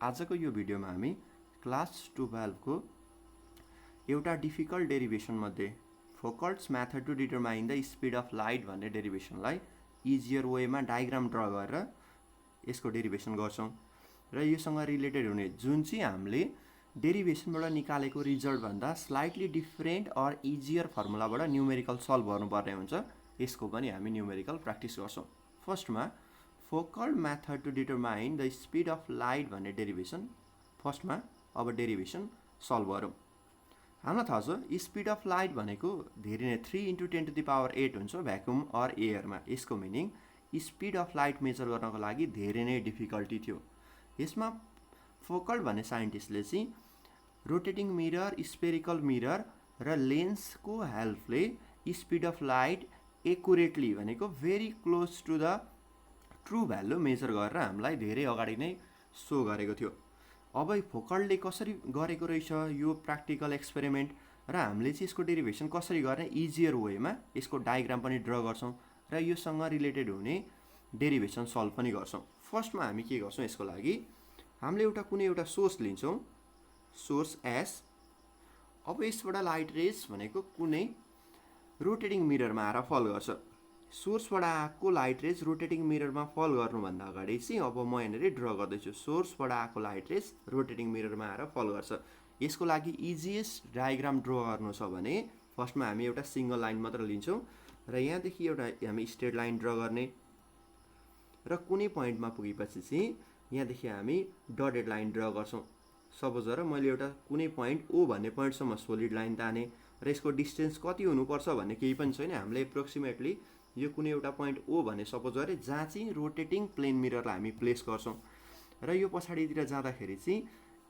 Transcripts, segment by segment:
आजको यो भिडियोमा हामी क्लास 12 को एउटा डिफिकल्ट डेरिभेसन मध्ये Foucault's method to determine the speed of light भन्ने डेरिभेसनलाई इजियर वेमा डायग्राम ड्र गरेर यसको डेरिभेसन गर्छौं र योसँग रिलेटेड हुने जुन चाहिँ हामीले डेरिभेसनबाट निकालेको रिजल्ट भन्दा स्लाइटली डिफरेन्ट अर इजियर फर्मुलाबाट न्यूमेरिकल सल्भ गर्नुपर्ने हुन्छ। यसको पनि हामी न्यूमेरिकल प्र्याक्टिस गर्छौं। फर्स्टमा Foucault method to determine the speed of light भन्ने डेरिभेसन फर्स्टमा अब डेरिभेसन सल्भ गरौँ। हामीलाई थाहा छ स्पीड अफ लाइट भनेको धेरै नै 3 × 10⁸ हुन्छ भ्याक्युम अर एयरमा। यसको meaning speed of light measure गर्नको लागि धेरै नै डिफिकल्टी थियो। यसमा फोकल्ट भन्ने साइन्टिस्टले चाहिँ रोटेटिङ मिरर, स्पेरिकल मिरर र लेन्सको हेल्पले स्पीड अफ लाइट एकुरेटली भनेको very close to the true value measure गरेर हामीलाई धेरै अगाडि नै सो गरेको थियो। अब फोकल्टले कसरी गरेको रहेछ यो प्र्याक्टिकल एक्सपेरिमेन्ट र हामीले चाहिँ यसको डेरिभेसन कसरी गर्ने इजियर वेमा यसको डायग्राम पनि ड्र गर्छौं र योसँग रिलेटेड हुने डेरिभेसन सल्भ पनि गर्छौं। फर्स्टमा हामी के गर्छौं, यसको लागि हामीले कुनै एउटा सोर्स लिन्छौं, सोर्स एस। अब यसबाट लाइट रेज भनेको कुनै रोटेटिङ मिररमा आएर फल गर्छ। सोर्सबाट आएको लाइट रेज रोटेटिङ मिररमा फल गर्नुभन्दा अगाडि चाहिँ अब म यहाँनिर ड्र गर्दैछु। सोर्सबाट आएको लाइट रेज रोटेटिङ मिररमा आएर फल गर्छ। यसको लागि इजिएस्ट डायग्राम ड्र गर्नु छ भने फर्स्टमा हामी एउटा सिंगल लाइन मात्र लिन्छौं र यहाँदेखि एउटा हामी स्ट्रेट लाइन ड्र गर्ने र कुनै पोइन्टमा पुगेपछि चाहिँ यहाँदेखि हामी डटेड लाइन ड्र गर्छौं। सपोज गरेर मैले एउटा कुनै पोइन्ट ओ भन्ने पोइन्टसम्म सोलिड लाइन ताने र यसको डिस्टेन्स कति हुनुपर्छ भन्ने केही पनि छैन। हामीले एप्रोक्सिमेटली यो कुनै एउटा पोइन्ट ओ भन्ने सपोज गरे जहाँ चाहिँ रोटेटिङ प्लेन मिररलाई हामी प्लेस गर्छौं र यो पछाडितिर जाँदाखेरि चाहिँ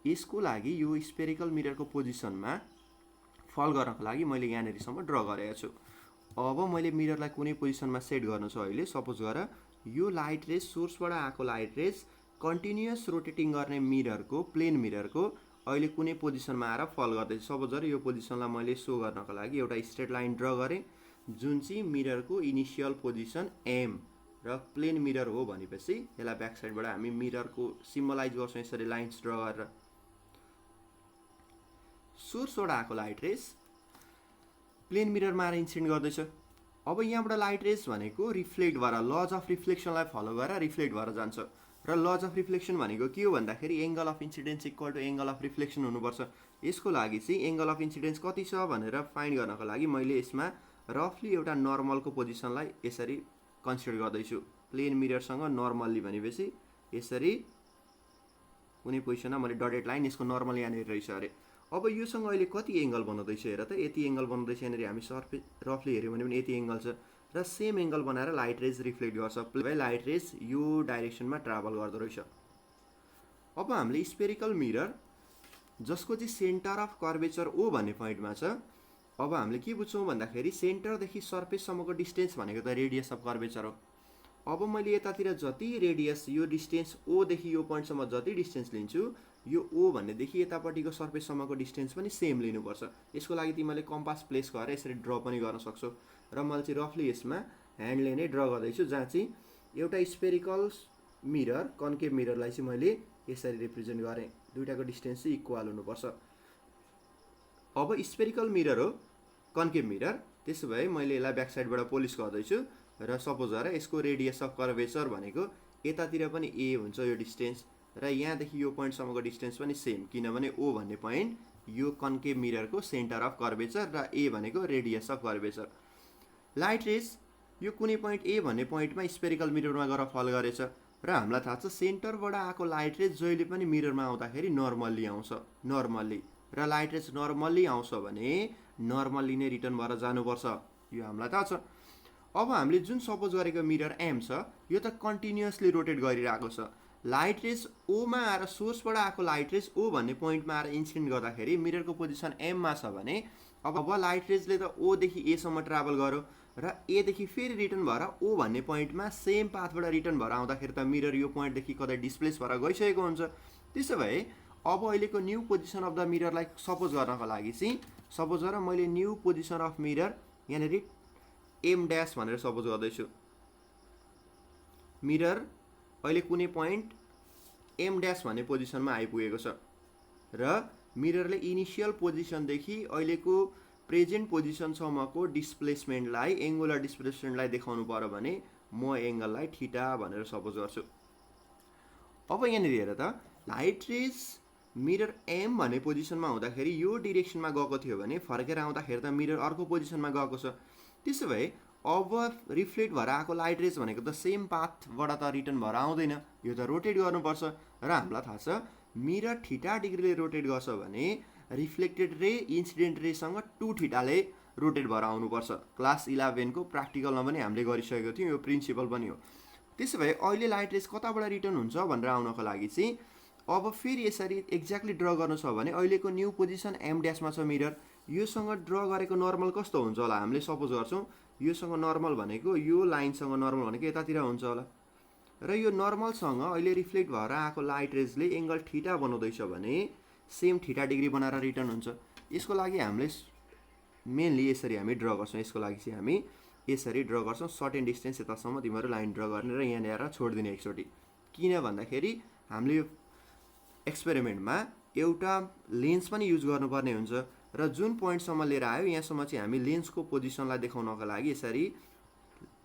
यसको लागि यो स्पेरिकल मिररको पोजिसनमा फल गर्नको लागि मैले यहाँनिरसम्म ड्र गरेको छु। अब मैले मिररलाई कुनै पोजिसनमा सेट गर्नु छ अहिले सपोज गरेर यो लाइट रेज सोर्सबाट आएको लाइट रेज कन्टिन्युअस रोटेटिङ गर्ने मिररको प्लेन मिररको अहिले कुनै पोजिसनमा आएर फल गर्दैछ। सपोज गरेर यो पोजिसनलाई मैले सो गर्नको लागि एउटा स्ट्रेट लाइन ड्र गरेँ जुन चाहिँ मिररको इनिसियल पोजिसन एम र प्लेन मिरर हो भनेपछि यसलाई ब्याक साइडबाट हामी मिररको सिम्बलाइज गर्छौं यसरी लाइन्स ड्र गरेर। सोर्सबाट आएको लाइट रेज प्लेन मिररमा आएर इन्सिडेन्ट गर्दैछ। अब यहाँबाट लाइट रेज भनेको रिफ्लेक्ट भएर लज अफ रिफ्लेक्सनलाई फलो गरेर रिफ्लेक्ट भएर जान्छ र लज अफ रिफ्लेक्सन भनेको के हो भन्दाखेरि angle of incidence equal to angle of reflection हुनुपर्छ। यसको लागि चाहिँ एंगल अफ इन्सिडेन्स कति छ भनेर फाइन्ड गर्नको लागि मैले यसमा रफली एउटा नर्मलको पोजिसनलाई यसरी कन्सिडर गर्दैछु। प्लेन मिररसँग नर्मल्ली भनेपछि यसरी कुनै पोजिसनमा मैले डटेड लाइन यसको नर्मल यहाँनिर रहेछ अरे। अब योसँग अहिले कति एंगल बनाउँदैछ हेर त, यति एंगल बनाउँदैछ यहाँनिर हामी सर्फेस रफली हेर्यौँ भने पनि यति एंगल छ र सेम एंगल बनाएर लाइट रेज रिफ्लेक्ट गर्छ। लाइट रेज यो डाइरेक्सनमा ट्राभल गर्दो रहेछ। अब हामीले स्पेरिकल मिरर जसको चाहिँ सेन्टर अफ कर्वेचर ओ भन्ने पोइन्टमा छ। अब हामीले के बुझ्छौं भन्दाखेरि सेन्टरदेखि सर्फेससम्मको डिस्टेन्स भनेको त रेडियस अफ कर्वेचर हो। अब मैले यतातिर जति रेडियस यो डिस्टेन्स ओ देखि यो पोइन्टसम्म जति डिस्टेन्स लिन्छु यो ओ भन्नेदेखि यतापट्टिको सर्फेससम्मको डिस्टेन्स पनि सेम लिनुपर्छ। यसको लागि तिमीले कम्पास प्लेस गरेर यसरी ड्र पनि गर्न सक्छौ र मैले चाहिँ रफली यसमा ह्यान्डले नै ड्र गर्दैछु जहाँ चाहिँ एउटा स्पेरिकल मिरर कन्केभ मिररलाई चाहिँ मैले यसरी रिप्रेजेन्ट गरेँ। दुईटाको डिस्टेन्स चाहिँ इक्वल हुनुपर्छ। अब स्पेरिकल मिरर हो कन्केभ मिरर, त्यसो भए मैले यसलाई ब्याक साइडबाट पोलिस गर्दैछु र सपोज गरेर यसको रेडियस अफ कर्वेचर भनेको यतातिर पनि ए हुन्छ यो डिस्टेन्स र यहाँदेखि यो पोइन्टसम्मको डिस्टेन्स पनि सेम, किनभने ओ भन्ने पोइन्ट यो कन्केभ मिररको सेन्टर अफ कर्वेचर र ए भनेको radius of curvature. Light rays यो कुनै पोइन्ट ए भन्ने पोइन्टमा स्पेरिकल मिररमा गएर फल गरेछ र हामीलाई थाहा छ सेन्टरबाट आएको लाइट रेज जहिले पनि मिररमा आउँदाखेरि नर्मल्ली आउँछ नर्मल्ली र लाइट रेज नर्मल्ली आउँछ भने नर्मल्ली नै रिटर्न भएर जानुपर्छ, यो हामीलाई थाहा छ। अब हामीले जुन सपोज गरेको मिरर एम छ यो त कन्टिन्युअसली रोटेट गरिरहेको छ। लाइट रेज ओमा आएर सोर्सबाट आएको लाइट रेज ओ भन्ने पोइन्टमा आएर इन्सिडेन्ट गर्दाखेरि मिररको पोजिसन एममा छ भने अब लाइट रेजले त ओ देखि ए सम्म ट्राभल गर्यो र ए देखि फेरि रिटर्न भएर ओ भन्ने पोइन्टमा सेम पाथबाट रिटर्न भएर आउँदाखेरि त मिरर यो पोइन्टदेखि कतै डिस्प्लेस भएर गइसकेको हुन्छ। त्यसो भए अब अहिलेको न्यू पोजिसन अफ द मिररलाई सपोज गर्नको लागि चाहिँ सपोज गरेर मैले न्यू पोजिसन अफ मिरर यहाँनिर एम ड्यास भनेर सपोज गर्दैछु। मिरर अहिले कुनै पोइन्ट एम ड्यास भन्ने पोजिसनमा आइपुगेको छ र मिररले इनिसियल पोजिसनदेखि अहिलेको प्रेजेन्ट पोजिसनसम्मको डिस्प्लेसमेन्टलाई एङ्गुलर डिस्प्लेसमेन्टलाई देखाउनु पर्यो भने म एङ्गललाई थीटा भनेर सपोज गर्छु। अब यहाँनिर हेर त लाइट रेज मिरर एम भन्ने पोजिसनमा हुँदाखेरि यो डिरेक्सनमा गएको थियो भने फर्केर आउँदाखेरि त मिरर अर्को पोजिसनमा गएको छ। त्यसो भए अब रिफ्लेक्ट भएर आएको लाइट रेज भनेको त सेम पाथबाट त रिटर्न भएर आउँदैन, यो त रोटेट गर्नुपर्छ र हामीलाई थाहा छ मिरर थीटा डिग्रीले रोटेट गर्छ भने रिफ्लेक्टेड रे इन्सिडेन्ट रेसँग 2 थीटाले रोटेट भएर आउनुपर्छ। क्लास 11 को प्र्याक्टिकलमा पनि हामीले गरिसकेको थियौँ, यो प्रिन्सिपल पनि हो। त्यसो भए अहिले लाइट रेज कताबाट रिटर्न हुन्छ भनेर आउनको लागि चाहिँ अब फेरि यसरी एक्ज्याक्टली ड्र गर्नु छ भने अहिलेको न्यू पोजिसन एम ड्यासमा छ मिरर, योसँग ड्र गरेको नर्मल कस्तो हुन्छ होला हामीले सपोज गर्छौँ। योसँग नर्मल भनेको यो लाइनसँग नर्मल भनेको यतातिर हुन्छ होला र यो नर्मलसँग अहिले रिफ्लेक्ट भएर आएको लाइट रेजले एङ्गल थीटा बनाउँदैछ भने सेम थीटा डिग्री बनाएर रिटर्न हुन्छ। यसको लागि हामीले मेनली यसरी हामी ड्र गर्छौँ। यसको लागि चाहिँ हामी यसरी ड्र गर्छौँ, सर्टेन डिस्टेन्स यतासम्म तिमीहरू लाइन ड्र गर्ने र यहाँ ल्याएर छोडिदिने एकचोटि। किन भन्दाखेरि हामीले यो एक्सपेरिमेन्टमा एउटा लेन्स पनि युज गर्नुपर्ने हुन्छ र जुन पोइन्टसम्म लिएर आयो यहाँसम्म चाहिँ हामी लेन्सको पोजिसनलाई देखाउनको लागि यसरी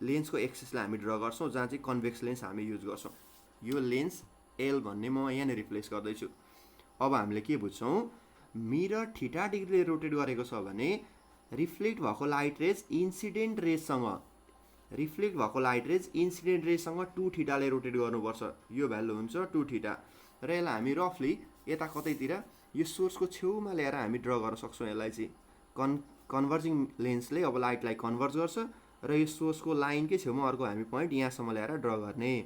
लेन्सको एक्सिसलाई हामी ड्र गर्छौँ, जहाँ चाहिँ कन्भेक्स लेन्स हामी युज गर्छौँ। यो लेन्स एल भन्ने म यहाँनिर रिप्लेस गर्दैछु। अब हामीले के बुझ्छौँ, मिरर थीटा डिग्रीले रोटेट गरेको छ भने रिफ्लेक्ट भएको लाइट रेज इन्सिडेन्ट रेजसँग 2 थीटाले रोटेट गर्नुपर्छ। यो भ्यालु हुन्छ 2 थीटा र यसलाई हामी रफली यता कतैतिर यो सोर्सको छेउमा ल्याएर हामी ड्र गर्न सक्छौँ। यसलाई चाहिँ कन्भर्जिङ लेन्सले अब लाइटलाई कन्भर्ज गर्छ र यो सोर्सको लाइनकै छेउमा अर्को हामी पोइन्ट यहाँसम्म ल्याएर ड्र गर्ने,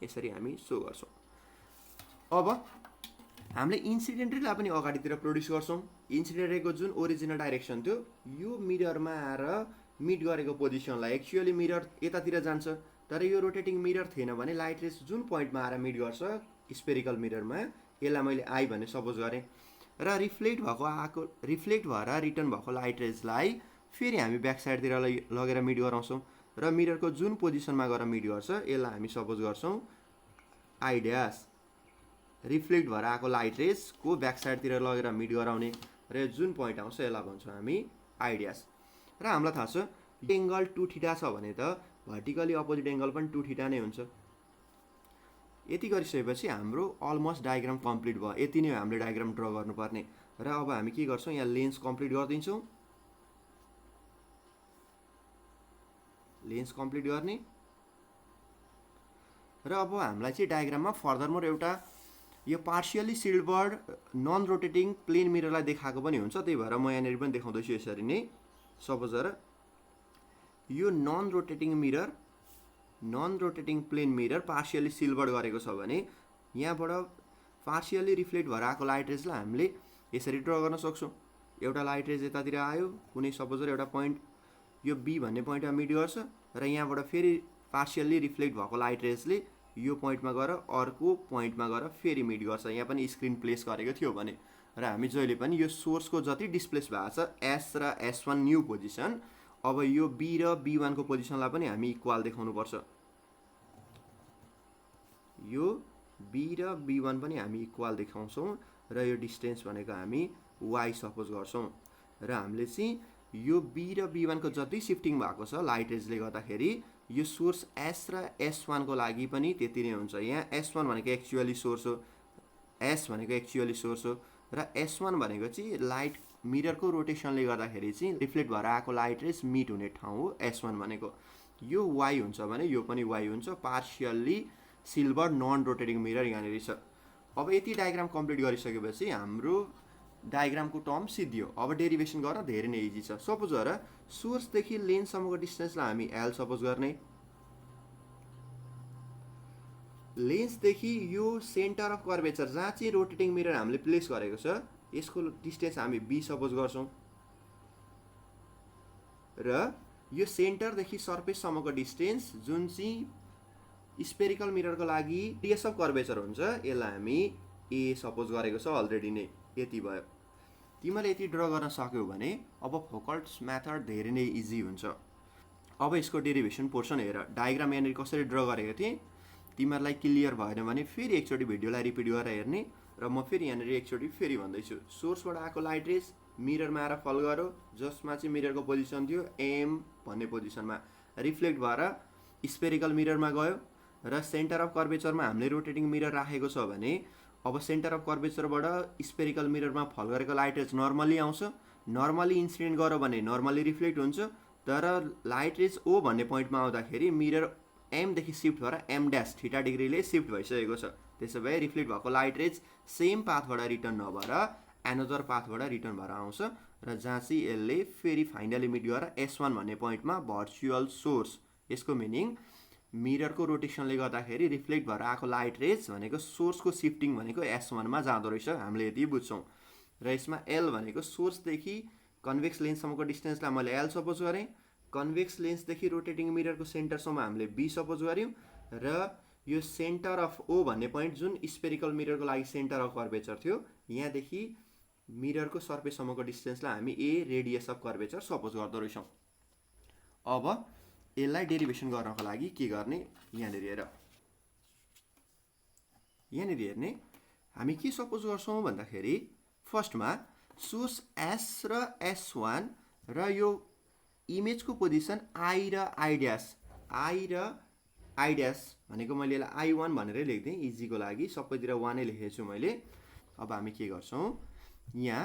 यसरी हामी सो गर्छौँ। अब हामीले इन्सिडेन्ट रेलाई पनि अगाडितिर प्रड्युस गर्छौँ। इन्सिडेन्ट रेको जुन ओरिजिनल डाइरेक्सन थियो यो मिररमा आएर मिट गरेको पोजिसनलाई एक्चुअली मिरर यतातिर जान्छ, तर यो रोटेटिङ मिरर थिएन भने लाइट रेज जुन पोइन्टमा आएर मिट गर्छ स्पेरिकल मिररमा, यसलाई मैले आई भन्ने सपोज गरेँ र रिफ्लेक्ट भएर रिटर्न भएको लाइट रेजलाई फेरि हामी ब्याक साइडतिर लगेर मिट गराउँछौँ र मिररको जुन पोजिसनमा गएर मिट गर्छ यसलाई हामी सपोज गर्छौँ आई ड्यास। रिफ्लेक्ट भएर आएको लाइट रेजको ब्याक साइडतिर लगेर मिट गराउने र जुन पोइन्ट आउँछ यसलाई भन्छौँ हामी आई ड्यास। र हामीलाई थाहा छ एङ्गल 2 थीटा छ भने त भर्टिकली अपोजिट एङ्गल पनि 2 थीटा नै हुन्छ। यति गरिसकेपछि हाम्रो अलमोस्ट डायग्राम कम्प्लिट भयो। यति नै हो हामीले डायग्राम ड्र गर्नुपर्ने र अब हामी के गर्छौँ, यहाँ लेन्स कम्प्लिट गरिदिन्छौँ। लेन्स कम्प्लिट गर्ने र अब हामीलाई चाहिँ डायग्राममा फर्दरमोर एउटा यो पार्सियली सिल्भर्ड नन रोटेटिङ प्लेन मिररलाई देखाएको पनि हुन्छ, त्यही भएर म यहाँनिर पनि देखाउँदैछु यसरी नै। सपोज गर यो non rotating plane mirror partially silvered गरेको छ भने यहाँबाट पार्सियली रिफ्लेक्ट भएर आएको लाइट रेजलाई हामीले यसरी ड्र गर्न सक्छौँ। एउटा लाइट रेज यतातिर आयो, कुनै सपोज गर एउटा पोइन्ट यो बी भन्ने पोइन्टमा मिट गर्छ र यहाँबाट फेरि पार्सियल्ली रिफ्लेक्ट भएको लाइट रेजले यो पोइन्टमा गएर अर्को पोइन्टमा गएर फेरि मिट गर्छ। यहाँ पनि स्क्रिन प्लेस गरेको थियो भने र हामी जहिले पनि यो सोर्सको जति डिस्प्लेस भएको छ एस र S1 न्यू पोजिसन, अब यो बी र B1 को पोजिसनलाई पनि हामी इक्वल देखाउनुपर्छ। यो बी र B1 पनि हामी इक्वल देखाउँछौँ र यो डिस्टेन्स भनेको हामी y सपोज गर्छौँ र हामीले चाहिँ यो बी र B1 को जति सिफ्टिङ भएको छ लाइट रेजले गर्दाखेरि यो सोर्स S र S1 को लागि पनि त्यति नै हुन्छ। यहाँ S1 भनेको एक्चुअली सोर्स हो, S भनेको एक्चुअली सोर्स हो र S1 भनेको चाहिँ लाइट मिररको रोटेसनले गर्दाखेरि चाहिँ रिफ्लेक्ट भएर आएको लाइट रेज मिट हुने ठाउँ हो S1 भनेको। यो y हुन्छ भने यो पनि y हुन्छ, partially silver non rotating mirror यहाँनिर छ। अब यति डायग्राम कम्प्लिट गरिसकेपछि हाम्रो डायग्रामको टर्म सिद्धियो। अब डेरिभेसन गर्न धेरै नै इजी छ। सपोज गर सोर्सदेखि लेन्ससम्मको डिस्टेन्सलाई हामी L सपोज गर्ने, लेन्सदेखि यो सेन्टर अफ कर्वेचर जहाँ चाहिँ रोटेटिङ मिरर हामीले प्लेस गरेको छ यसको डिस्टेन्स हामी B सपोज गर्छौँ र यो सेन्टरदेखि सर्फेससम्मको डिस्टेन्स जुन चाहिँ स्पेरिकल मिररको लागि रेडियस अफ कर्वेचर हुन्छ यसलाई हामी A सपोज गरेको छ अलरेडी नै। यति भयो। तिमीले यति ड्र गर्न सक्यौ भने अब फोकल्ट्स मेथड धेरै नै इजी हुन्छ। अब यसको डेरिभेसन पोर्सन हेर, डायग्राम यहाँनिर कसरी ड्र गरेको थिएँ, तिमीहरूलाई क्लियर भएन भने फेरि एकचोटि भिडियोलाई रिपिट गरेर हेर्ने र म फेरि यहाँनिर एकचोटि फेरि भन्दैछु। सोर्सबाट आएको लाइट रेज मिररमा आएर फल गर्यो, जसमा चाहिँ मिररको पोजिसन थियो एम भन्ने पोजिसनमा, रिफ्लेक्ट भएर स्पेरिकल मिररमा गयो र सेन्टर अफ कर्वेचरमा हामीले रोटेटिङ मिरर राखेको छ भने अब सेन्टर अफ कर्वेचरबाट स्पेरिकल मिररमा फल गरेको लाइट रेज नर्मली आउँछ, नर्मली इन्सिडेन्ट गर्यो भने नर्मली रिफ्लेक्ट हुन्छ, तर लाइट रेज ओ भन्ने पोइन्टमा आउँदाखेरि मिरर एमदेखि सिफ्ट भएर एम ड्यास थीटा डिग्रीले सिफ्ट भइसकेको छ। त्यसो भए रिफ्लेक्ट भएको लाइट रेज सेम पाथबाट रिटर्न नभएर एनदर पाथबाट रिटर्न भएर आउँछ र जहाँ चाहिँ यसले फेरि फाइनली मिट गरेर S1 भन्ने पोइन्टमा भर्चुअल सोर्स, यसको मिनिङ मिररको रोटेसनले गर्दाखेरि रिफ्लेक्ट भएर आएको लाइट रेज भनेको सोर्सको सिफ्टिङ भनेको S1 मा जाँदो रहेछ, हामीले यति बुझ्छौँ। र यसमा L भनेको सोर्सदेखि कन्भेक्स लेन्ससम्मको डिस्टेन्सलाई मैले L सपोज गरेँ, कन्भेक्स लेन्सदेखि रोटेटिङ मिररको सेन्टरसम्म हामीले B सपोज गऱ्यौँ र यो सेन्टर अफ O भन्ने पोइन्ट जुन स्पेरिकल मिररको लागि सेन्टर अफ कर्वेचर थियो, यहाँदेखि मिररको सर्फेससम्मको डिस्टेन्सलाई हामी A radius of curvature suppose गर्दो रहेछौँ। अब यसलाई डेरिभेसन गर्नको लागि के गर्ने, यहाँनिर हेर्ने हामी के सपोज गर्छौँ भन्दाखेरि फर्स्टमा सोर्स S र S1 र यो इमेजको पोजिसन I र I ड्यास भनेको मैले यसलाई I1 भनेरै लेख्दिएँ इजीको लागि, सबैतिर 1 नै लेखेको छु मैले। अब हामी के गर्छौँ, यहाँ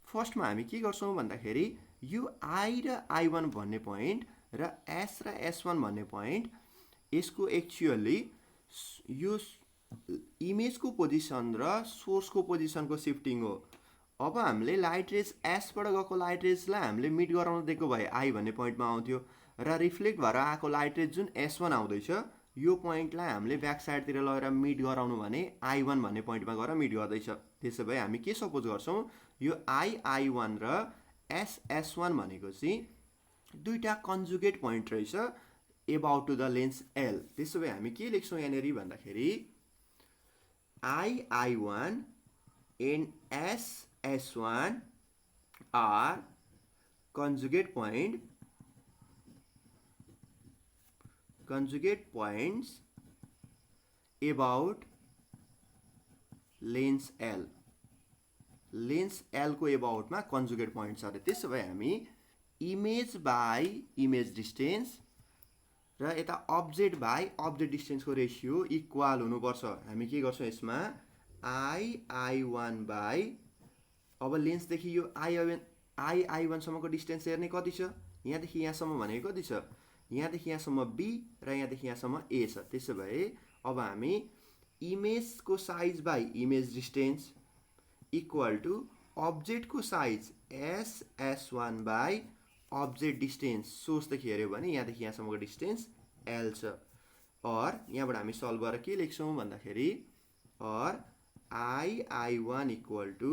फर्स्टमा हामी के गर्छौँ भन्दाखेरि यो I र I1 भन्ने पोइन्ट र S र S1 भन्ने पोइन्ट, यसको एक्चुअली यो इमेजको पोजिसन र सोर्सको पोजिसनको सिफ्टिङ हो। अब हामीले लाइट रेज एसबाट गएको लाइट रेजलाई हामीले मिट गराउन दिएको भए I भन्ने पोइन्टमा आउँथ्यो र रिफ्लेक्ट भएर आएको लाइट रेज जुन S1 आउँदैछ यो पोइन्टलाई हामीले ब्याक साइडतिर लगेर मिट गराउनु भने I1 भन्ने पोइन्टमा गएर मिट गर्दैछ। त्यसो भए हामी के सपोज गर्छौँ, यो I1 र S1 भनेको चाहिँ दुईटा कन्जुगेट पोइन्ट रहेछ about to the lens L। त्यसो भए हामी के लेख्छौँ यहाँनिर भन्दाखेरि I1 and S1 are conjugate points about lens L। Lens L को एबाउटमा कन्जुगेट पोइन्ट छ अरे। त्यसो भए हामी इमेज बाई इमेज डिस्टेन्स र यता अब्जेक्ट बाई अब्जेक्ट डिस्टेन्सको रेसियो इक्वल हुनुपर्छ। हामी के गर्छौँ यसमा I1 बाई, अब लेन्सदेखि यो I1 सम्मको डिस्टेन्स हेर्ने कति छ, यहाँदेखि यहाँसम्म भनेको कति छ, यहाँदेखि यहाँसम्म B र यहाँदेखि यहाँसम्म A छ। त्यसो भए अब हामी इमेजको size by image distance equal to अब्जेक्टको size S1 by object distance, सोर्सदेखि हेऱ्यो भने यहाँदेखि यहाँसम्मको डिस्टेन्स L छ। और यहाँबाट हामी सल्भ गरेर के लेख्छौँ भन्दाखेरि और I1 equal to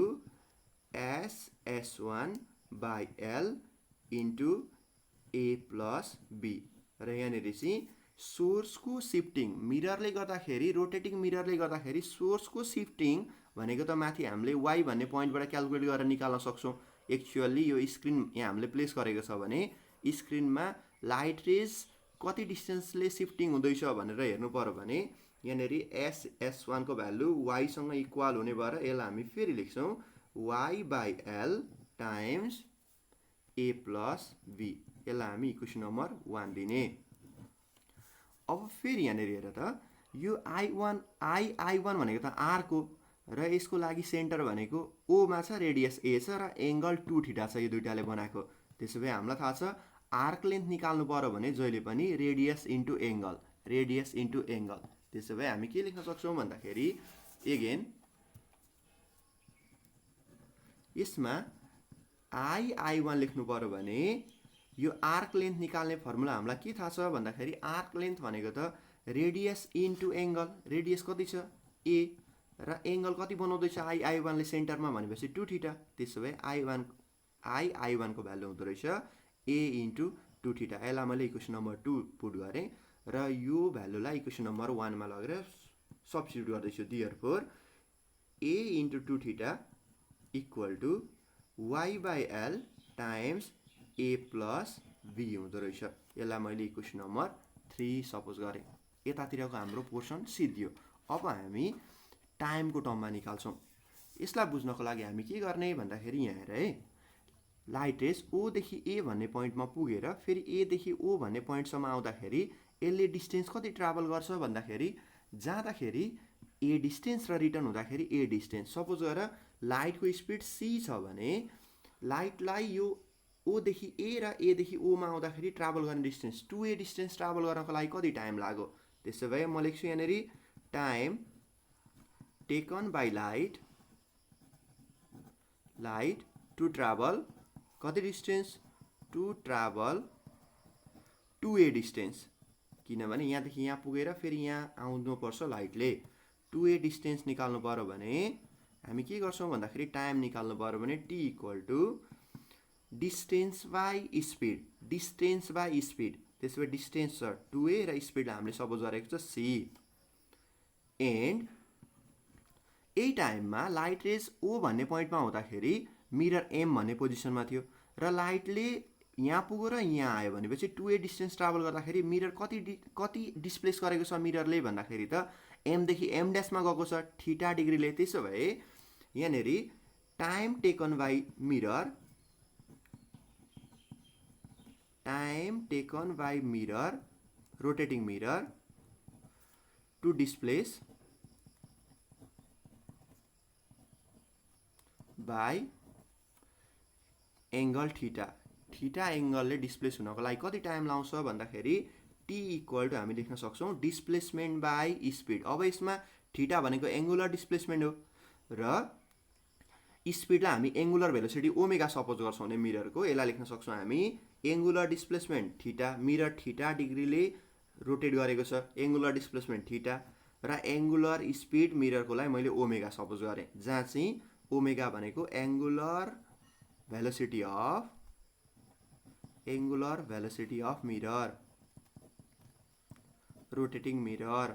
S1 by L into A plus B। र यहाँनिर चाहिँ सोर्सको सिफ्टिङ मिररले गर्दाखेरि, रोटेटिङ मिररले गर्दाखेरि सोर्सको सिफ्टिङ भनेको त माथि हामीले Y भन्ने पोइन्टबाट क्यालकुलेट गरेर निकाल्न सक्छौँ। एक्चुअली यो स्क्रिन यहाँ हामीले प्लेस गरेको छ भने स्क्रिनमा लाइट रेज कति डिस्टेन्सले सिफ्टिङ हुँदैछ भनेर हेर्नु पर्यो भने यहाँनिर S1 को भ्यालु Y सँग इक्वल हुने भएर यसलाई हामी फेरि लेख्छौँ Y by L times A plus B। यसलाई हामी इक्वेसन नम्बर 1 दिने। अब फेरि यहाँनिर हेर त, यो I1 भनेको त R को र यसको लागि सेन्टर भनेको O मा छ, रेडियस A छ र एङ्गल 2 थीटा छ यो दुईटाले बनाएको। त्यसो भए हामीलाई थाहा छ आर्क लेन्थ निकाल्नु पर्यो भने जहिले पनि रेडियस इन्टु एङ्गल। त्यसो भए हामी के लेख्न सक्छौँ भन्दाखेरि एगेन यसमा I1 लेख्नु पर्यो भने यो आर्क लेन्थ निकाल्ने फर्मुला हामीलाई के थाहा छ भन्दाखेरि आर्क लेन्थ भनेको त रेडियस इन्टु एङ्गल, रेडियस कति छ A र एङ्गल कति बनाउँदैछ I1 ले सेन्टरमा भनेपछि 2 थीटा। त्यसो भए I1 को भ्यालु हुँदो रहेछ A इन्टु 2 थीटा। यसलाई मैले इक्वेसन नम्बर 2 पुट गरेँ र यो भ्यालुलाई इक्वेसन नम्बर 1 मा लगेर सब्स्टिट्युट गर्दैछु। Therefore A into 2 theta equal to Y by L times A plus B हुँदो रहेछ। यसलाई मैले इक्वेसन नम्बर 3 सपोज गरेँ। यतातिरको हाम्रो पोर्सन सिद्धियो। अब हामी टाइमको टर्ममा निकाल्छौँ। यसलाई बुझ्नको लागि हामी के गर्ने भन्दाखेरि यहाँ हेर है, लाइट रेज ओदेखि ए भन्ने पोइन्टमा पुगेर फेरि एदेखि ओ भन्ने पोइन्टसम्म आउँदाखेरि यसले डिस्टेन्स कति ट्राभल गर्छ भन्दाखेरि जाँदाखेरि ए डिस्टेन्स र रिटर्न हुँदाखेरि ए डिस्टेन्स। सपोज गर लाइटको स्पिड सी छ भने लाइटलाई यो ओदेखि ए र एदेखि ओमा आउँदाखेरि ट्राभल गर्ने डिस्टेन्स 2a डिस्टेन्स ट्राभल गर्नको लागि कति टाइम लाग्यो। त्यसो भए म लेख्छु यहाँनिर time taken by light to travel कति distance, to travel 2a distance. किनभने यहाँदेखि यहाँ पुगेर फेरि यहाँ आउनुपर्छ लाइटले। 2a डिस्टेन्स निकाल्नु पर्यो भने हामी के गर्छौँ भन्दाखेरि टाइम निकाल्नु पर्यो भने T equal to distance by speed, distance by speed. त्यसो भए डिस्टेन्स छ 2a र स्पिड हामीले सपोज गरेको छ c। एन्ड यही टाइममा लाइट रेज ओ भन्ने पोइन्टमा हुँदाखेरि मिरर एम भन्ने पोजिसनमा थियो र लाइटले यहाँ पुग्यो र यहाँ आयो भनेपछि 2a डिस्टेन्स ट्राभल गर्दाखेरि मिरर कति डिस्प्लेस गरेको छ मिररले भन्दाखेरि त एमदेखि एम ड्यासमा गएको छ थीटा डिग्रीले। त्यसो भए यहाँनिर time taken by mirror, time taken by mirror, rotating mirror to displace by angle theta, theta एङ्गलले डिस्प्लेस हुनको लागि कति टाइम लाउँछ भन्दाखेरि टी इक्वल टु हामी लेख्न सक्छौँ डिस्प्लेसमेन्ट बाई स्पिड। अब यसमा थीटा भनेको एङ्गुलर डिस्प्लेसमेन्ट हो र स्पिडलाई हामी एङ्गुलर भेलोसिटी ओमेगा सपोज गर्छौँ भने मिररको, यसलाई लेख्न सक्छौँ हामी angular displacement theta, mirror theta डिग्रीले रोटेट गरेको छ, एङ्गुलर डिस्प्लेसमेन्ट थीटा र एङ्गुलर स्पिड मिररकोलाई मैले ओमेगा सपोज गरेँ, जहाँ चाहिँ ओमेगा भनेको angular velocity of mirror, rotating mirror.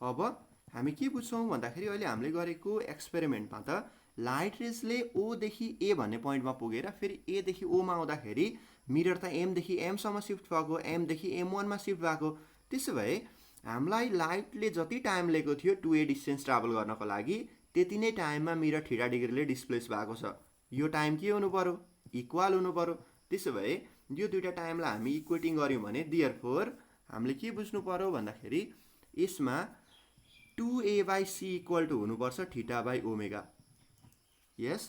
अब हामी के बुझ्छौँ भन्दाखेरि अहिले हामीले गरेको एक्सपेरिमेन्टमा त लाइट रेजले ओदेखि ए भन्ने पोइन्टमा पुगेर फेरि एदेखि ओमा आउँदाखेरि मिरर त एमदेखि एमसम्म सिफ्ट भएको, एमदेखि M1मा सिफ्ट भएको। त्यसो भए हामीलाई लाइटले जति टाइम लिएको थियो 2a डिस्टेन्स ट्राभल गर्नको लागि त्यति नै टाइममा मिरर थीटा डिग्रीले डिस्प्लेस भएको छ। यो टाइम के हुनु पर्यो, इक्वल हुनु पर्यो। त्यसो भए यो दुईटा टाइमलाई हामी इक्वेटिङ गऱ्यौँ भने देयरफोर हामीले के बुझ्नु पर्यो भन्दाखेरि यसमा 2a by c equal to हुनुपर्छ थीटा बाई ओमेगा। यस,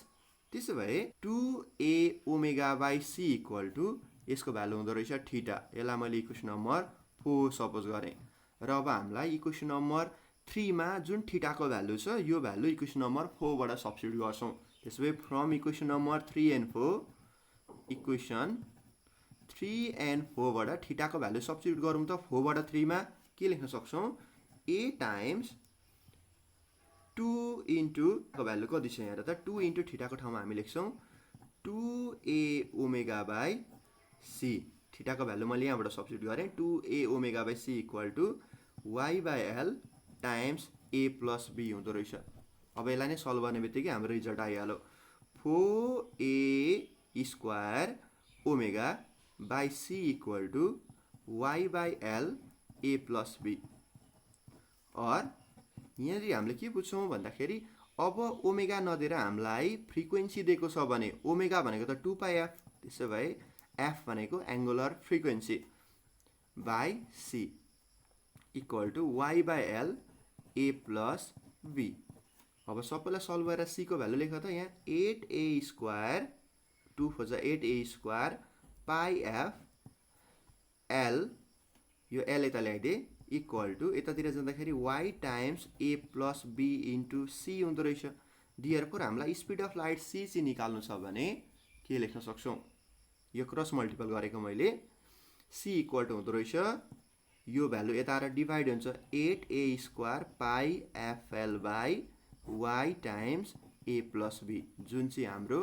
त्यसो भए 2a omega by c equal to यसको भ्यालु हुँदो रहेछ थीटा। यसलाई मैले इक्वेसन नम्बर 4 सपोज गरेँ र अब हामीलाई इक्वेसन नम्बर 3 मा जुन थीटाको भ्यालु छ यो भ्यालु इक्वेसन नम्बर 4 बाट सब्स्टिट्युट गर्छौँ। त्यसो भए from equation number 3 and 4, equation 3 and 4 बाट थीटाको भ्यालु सब्स्टिट्युट गरौँ त 4 बाट 3 मा के लेख्न सक्छौँ, a टाइम्स 2 इन्टु को भ्यालु कति छ यहाँ त 2 इन्टु थीटाको ठाउँमा हामी लेख्छौँ 2a ओमेगा बाई c। थीटाको भ्यालु मैले यहाँबाट सब्स्टिट्युट गरेँ 2a omega by c equal to y by l times a plus b हुँदो रहेछ। अब यसलाई नै सल्भ गर्ने बित्तिकै हाम्रो रिजल्ट आइहाल्यो 4a square omega by c equal to y by l a plus b। और यहाँनिर हामीले के बुझ्छौँ भन्दाखेरि अब ओमेगा नदिएर हामीलाई फ्रिक्वेन्सी दिएको छ भने ओमेगा भनेको त 2πf, त्यसो भए f भनेको angular frequency by c equal to y by l a plus b। अब सबैलाई सल्भ गरेर c को भ्यालु लेख त यहाँ 8a स्क्वायर 2 खोजा 8a square pi f l, यो l यता ल्याइदिए इक्वल टु यतातिर जाँदाखेरि y times a plus b into c हुँदो रहेछ। देयरफोर हामीलाई स्पिड अफ लाइट c चाहिँ निकाल्नु छ भने के लेख्न सक्छौँ, यो क्रस मल्टिपल गरेको मैले c इक्वल टु हुँदो रहेछ यो भ्यालु यता आएर डिभाइड हुन्छ 8a square pi fl by y times a plus b, जुन चाहिँ हाम्रो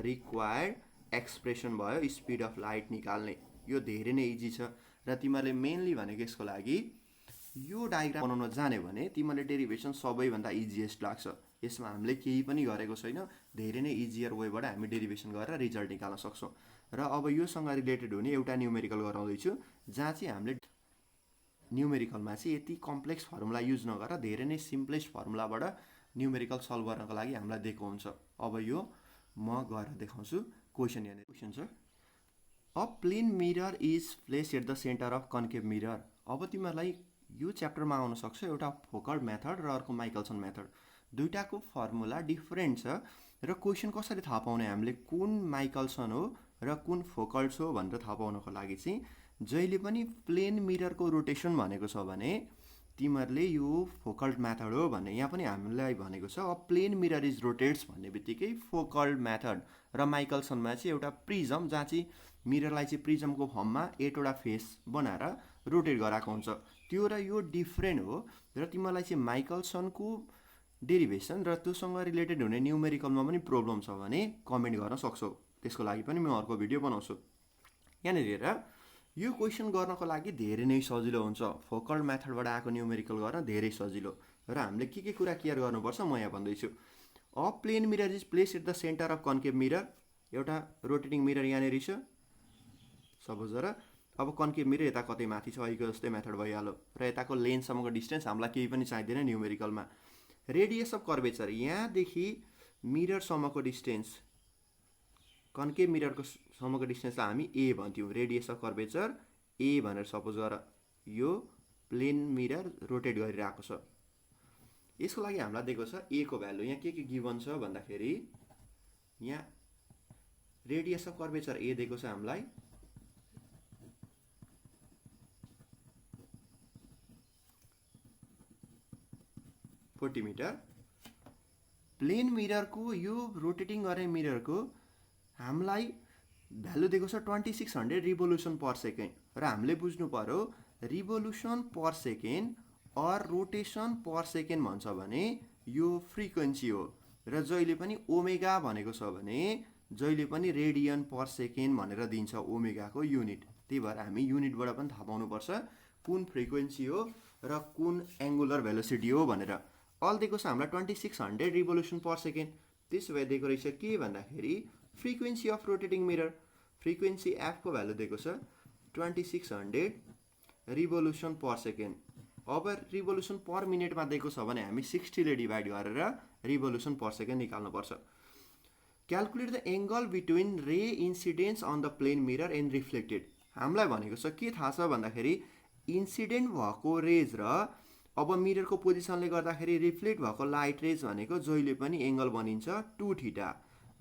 रिक्वायर्ड एक्सप्रेसन भयो स्पिड अफ लाइट निकाल्ने। यो धेरै नै इजी छ र तिमीहरूले मेनली भनेको यसको लागि यो डायग्राम बनाउन जाने भने तिमीहरूले डेरिभेसन सबैभन्दा इजिएस्ट लाग्छ। यसमा हामीले केही पनि गरेको छैन, धेरै नै इजियर वेबाट हामी डेरिभेसन गरेर रिजल्ट निकाल्न सक्छौँ। र अब योसँग रिलेटेड हुने एउटा न्युमेरिकल गराउँदैछु जहाँ चाहिँ हामीले न्युमेरिकलमा चाहिँ यति कम्प्लेक्स फर्मुला युज नगरेर धेरै नै सिम्पलेस्ट फर्मुलाबाट न्युमेरिकल सल्भ गर्नको लागि हामीलाई दिएको हुन्छ। अब यो म गरेर देखाउँछु। क्वेसन यहाँनिर क्वेसन छ, a plane mirror is place at the centre of concave mirror. अब तिमीहरूलाई यो च्याप्टरमा आउन सक्छ एउटा फोकल्ट मेथड र अर्को माइकलसन मेथड। दुईटाको फर्मुला डिफरेन्ट छ र क्वेसन कसरी थाहा पाउने हामीले कुन माइकलसन हो र कुन फोकल्ट हो भनेर थाहा पाउनको लागि चाहिँ जहिले पनि प्लेन मिररको रोटेसन भनेको छ भने तिमीहरूले यो फोकल्ट मेथड हो भन्ने यहाँ पनि हामीलाई भनेको छ। अब प्लेन मिरर इज रोटेट्स भन्ने बित्तिकै फोकल्ट मेथड र माइकलसनमा चाहिँ एउटा प्रिजम जहाँ चाहिँ मिररलाई चाहिँ प्रिजमको फर्ममा 8वटा फेस बनाएर रोटेट गराएको हुन्छ, त्यो र यो डिफ्रेन्ट हो। र तिमीलाई चाहिँ माइकलसनको डेरिभेसन र त्योसँग रिलेटेड हुने न्युमेरिकलमा पनि प्रब्लम छ भने कमेन्ट गर्न सक्छौ, त्यसको लागि पनि म अर्को भिडियो बनाउँछु। यहाँनिर हेर, यो क्वेसन गर्नको लागि धेरै नै सजिलो हुन्छ, फोकल्ट मेथडबाट आएको न्युमेरिकल गर्न धेरै सजिलो। र हामीले के कुरा केयर गर्नुपर्छ म यहाँ भन्दैछु। A plane mirror is place at the centre of concave mirror, एउटा रोटेटिङ मिरर यहाँनिर छ सपोज र अब कन्केभ मिरर यता कतै माथि छ, अहिलेको जस्तै मेथड भइहाल्यो र यताको लेन्थसम्मको डिस्टेन्स हामीलाई केही पनि चाहिँदैन न्युमेरिकलमा। रेडियस अफ कर्वेचर, यहाँदेखि मिररसम्मको डिस्टेन्स कन्केभ मिररको सम्मको डिस्टेन्सलाई हामी ए भन्थ्यौँ, रेडियस अफ कर्वेचर ए भनेर सपोज गर यो प्लेन मिरर रोटेट गरिरहेको छ। यसको लागि हामीलाई दिएको छ ए को भ्यालु, यहाँ के गिभन छ भन्दाखेरि यहाँ रेडियस अफ कर्वेचर ए दिएको छ हामीलाई 40 मिटर। प्लेन मिररको यो रोटेटिङ गर्ने मिररको हामीलाई भ्यालु दिएको छ 2600 रिभोल्युसन पर सेकेन्ड र हामीले बुझ्नु पर्यो revolution per second or rotation per second भन्छ भने यो फ्रिक्वेन्सी हो र जहिले पनि ओमेगा भनेको छ भने जहिले पनि रेडियन पर सेकेन्ड भनेर दिन्छ ओमेगाको युनिट। त्यही भएर हामी युनिटबाट पनि थाहा पाउनुपर्छ कुन फ्रिक्वेन्सी हो र कुन एङ्गुलर भेलोसिटी हो भनेर। अल दिएको छ हामीलाई 2600 रिभोल्युसन पर सेकेन्ड। त्यसो भए दिएको रहेछ के भन्दाखेरि frequency of rotating mirror, frequency F को भ्यालु दिएको छ 2600 रिभोल्युसन पर सेकेन्ड। अब रिभोल्युसन पर मिनटमा दिएको छ भने हामी 60 ले डिभाइड गरेर रिभोल्युसन पर सेकेन्ड निकाल्नुपर्छ। Calculate the angle between ray incidents on the plane mirror and reflected. हामीलाई भनेको छ के थाहा छ भन्दाखेरि इन्सिडेन्ट भएको रेज र अब मिररको पोजिसनले गर्दाखेरि रिफ्लेक्ट भएको लाइट रेज भनेको जहिले पनि एङ्गल बनिन्छ 2 थीटा।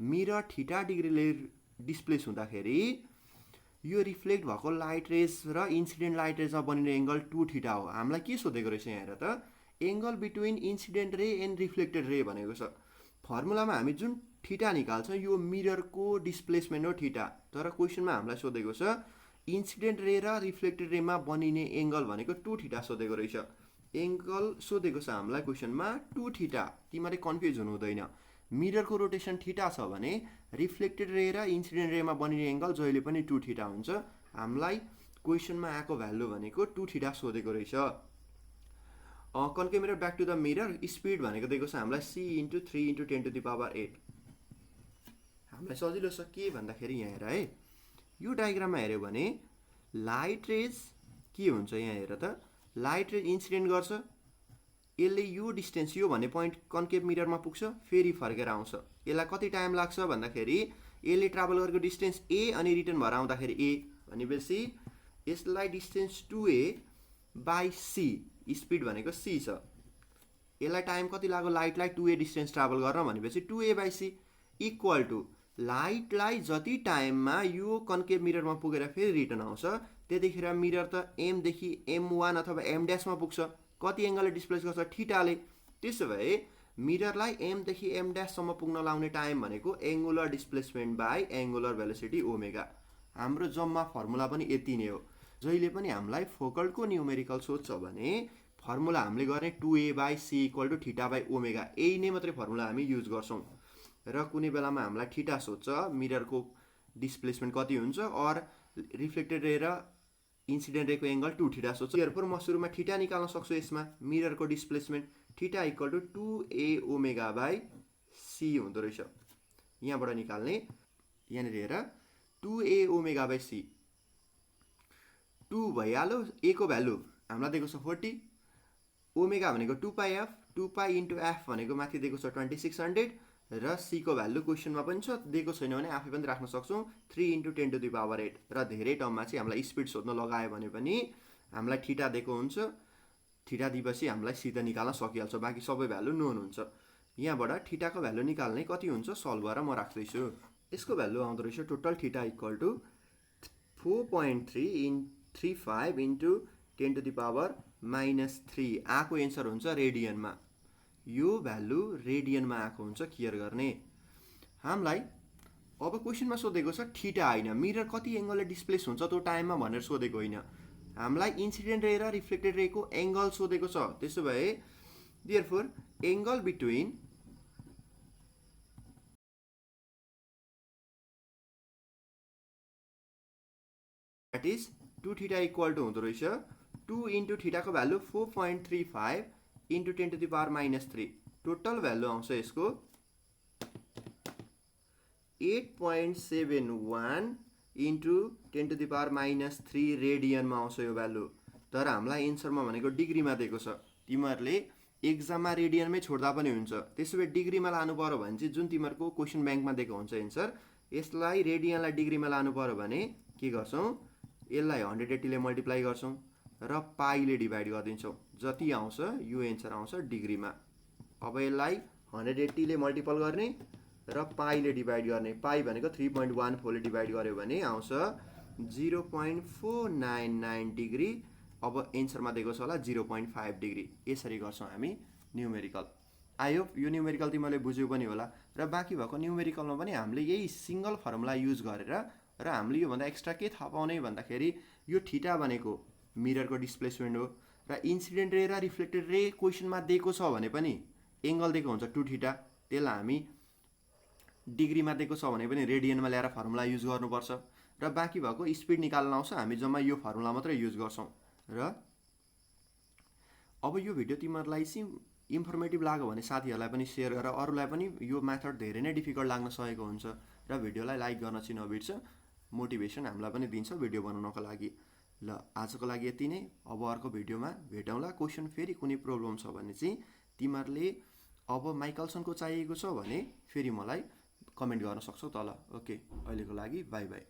मिरर थीटा डिग्रीले डिस्प्लेस हुँदाखेरि यो रिफ्लेक्ट भएको लाइट रेज र इन्सिडेन्ट लाइट रेजमा बनिने एङ्गल 2 थीटा हो। हामीलाई के सोधेको रहेछ यहाँ हेर त, एङ्गल बिट्विन इन्सिडेन्ट रे एन्ड रिफ्लेक्टेड रे भनेको छ। फर्मुलामा हामी जुन थीटा निकाल्छौँ यो मिररको डिस्प्लेसमेन्ट हो थीटा, तर क्वेसनमा हामीलाई सोधेको छ इन्सिडेन्ट रे र रिफ्लेक्टेड रेमा बनिने एङ्गल भनेको 2 थीटा सोधेको रहेछ। एङ्गल सोधेको छ हामीलाई क्वेसनमा 2 थीटा, तिमीले कन्फ्युज हुनु हुँदैन। मिररको रोटेसन थीटा छ भने रिफ्लेक्टेड रे र इन्सिडेन्ट रेमा बनिने एङ्गल जहिले पनि 2 थीटा हुन्छ। हामीलाई क्वेसनमा आएको भ्यालु भनेको 2 थीटा सोधेको रहेछ। Concave mirror back to the mirror, speed भनेको दिएको छ हामीलाई c × 3 × 10⁸। हामीलाई सजिलो छ के भन्दाखेरि यहाँ हेर है, यो डायग्राममा हेऱ्यो भने लाइट रेज के हुन्छ यहाँ हेर त, लाइट रेज इन्सिडेन्ट गर्छ, यसले यो डिस्टेन्स यो भन्ने पोइन्ट कन्केभ मिररमा पुग्छ, फेरि फर्केर आउँछ। यसलाई कति टाइम लाग्छ भन्दाखेरि यसले ट्राभल गरेको डिस्टेन्स ए अनि रिटर्न भएर आउँदाखेरि ए भनेपछि यसलाई distance 2a by C, speed भनेको c छ, यसलाई टाइम कति लाग्यो लाइटलाई 2a डिस्टेन्स ट्राभल गर्न भनेपछि 2a by C equal to लाइटलाई जति टाइममा यो कन्केभ मिररमा पुगेर फेरि रिटर्न आउँछ त्यतिखेर मिरर त एमदेखि m1 अथवा m ड्यासमा पुग्छ, कति एङ्गलले डिस्प्लेस गर्छ थीटाले। त्यसो भए मिररलाई एमदेखि m ड्याससम्म पुग्न लाउने टाइम भनेको angular displacement by angular velocity omega. हाम्रो जम्मा फर्मुला पनि यति नै हो। जहिले पनि हामीलाई फोकल्टको न्युमेरिकल सोध्छ भने फर्मुला हामीले गर्ने 2a by C equal to theta by omega, यही नै मात्रै फर्मुला हामी युज गर्छौँ। र कुनै बेलामा हामीलाई थीटा सोध्छ, मिररको डिस्प्लेसमेन्ट कति हुन्छ और रिफ्लेक्टेड रे र इन्सिडेन्ट रेको एङ्गल 2 थीटा सोध्छ। therefore म सुरुमा थीटा निकाल्न सक्छु यसमा, मिररको displacement theta equal to 2a omega by C हुँदो रहेछ। यहाँबाट निकाल्ने यहाँनिर हेर 2a ओमेगा बाई सी 2 भइहाल्यो a को भ्यालु हामीलाई दिएको छ 40 ओमेगा भनेको 2 पाई एफ 2 पाई इन्टु एफ भनेको माथि दिएको छ 2600 र सी को भ्यालु क्वेसनमा पनि छ दिएको छैन भने आफै पनि राख्न सक्छौँ 3 इन्टु 10 टु द पावर 8 र धेरै टर्ममा चाहिँ हामीलाई स्पिड सोध्न लगायो भने पनि हामीलाई थीटा दिएको हुन्छ थीटा दिएपछि हामीलाई सी त निकाल्न सकिहाल्छ बाँकी सबै भ्यालु नोन हुन्छ यहाँबाट थीटाको भ्यालु निकाल्ने कति हुन्छ सल्भ गरेर म राख्दैछु यसको भ्यालु आउँदो रहेछ total theta equal to 4.335 into 10 to the power -3 आको एन्सर हुन्छ रेडियनमा यो भ्यालु रेडियनमा आएको हुन्छ क्लियर गर्ने हामीलाई अब क्वेसनमा सोधेको छ थीटा हैन मिरर कति एंगलले डिस्प्लेस हुन्छ त्यो टाइममा भनेर सोधेको हैन हामीलाई इन्सिडेन्ट रे र रिफ्लेक्टेड रे को एंगल सोधेको छ त्यसो भए therefore angle between that is 2 theta equal to हुँदो रहेछ 2 इन्टु थीटाको value 4.35 into 10 to the power -3 total value आउँछ यसको 8.71 इन्टु 10 टु द पावर -3 रेडियनमा आउँछ यो भ्यालु तर हामीलाई एन्सरमा भनेको डिग्रीमा दिएको छ तिमीहरूले एक्जाममा रेडियनमै छोड्दा पनि हुन्छ त्यसो भए डिग्रीमा लानु पर्यो भने चाहिँ जुन तिमीहरूको क्वेसन ब्याङ्कमा दिएको हुन्छ एन्सर यसलाई रेडियनलाई डिग्रीमा लानु पर्यो भने के गर्छौँ यसलाई 180 ले मल्टिप्लाई गर्छौँ र पाईले डिभाइड गरिदिन्छौँ जति आउँछ यो एन्सर आउँछ डिग्रीमा अब यसलाई 180 ले मल्टिपल गर्ने र पाईले डिभाइड गर्ने पाई भनेको 3.14 ले डिभाइड गर्यो भने आउँछ 0.499 डिग्री अब एन्सरमा दिएको छ होला 0.5 डिग्री यसरी गर्छौँ हामी न्युमेरिकल आई होप यो न्युमेरिकल तिमीले बुझ्यौ पनि होला र बाँकी भएको न्युमेरिकलमा पनि हामीले यही सिंगल फर्मुला युज गरेर र हामीले यो भन्दा एक्स्ट्रा के थाहा पाउने भन्दाखेरि यो थीटा भनेको मिररको डिस्प्लेसमेन्ट हो र इन्सिडेन्ट रे र रिफ्लेक्टेड रे क्वेसनमा दिएको छ भने पनि एंगल दिएको हुन्छ 2 थीटा त्यसलाई हामी डिग्रीमा दिएको छ भने पनि रेडियनमा ल्याएर फर्मुला युज गर्नुपर्छ र बाँकी भएको स्पिड निकाल्न आउँछ हामी जम्मा यो फर्मुला मात्रै युज गर्छौं र अब यो भिडियो तिमीहरूलाई चाहिँ इन्फर्मेटिभ लाग्यो भने साथीहरूलाई पनि शेयर गर अरूलाई पनि यो मेथड धेरै नै डिफिकल्ट लाग्न सकेको हुन्छ र भिडियोलाई लाइक गर्न चाहिँ नबिर्स मोटिभेसन हामीलाई पनि दिन्छ भिडियो बनाउनको लागि ल आजको लागि यति नै अब अर्को भिडियोमा भेटौँला क्वेसन फेरि कुनै प्रब्लम छ भने चाहिँ तिमीहरूले अब माइकल्सनको चाहिएको छ भने फेरि मलाई कमेन्ट गर्न सक्छौ तल ओके अहिलेको लागि बाइ बाइ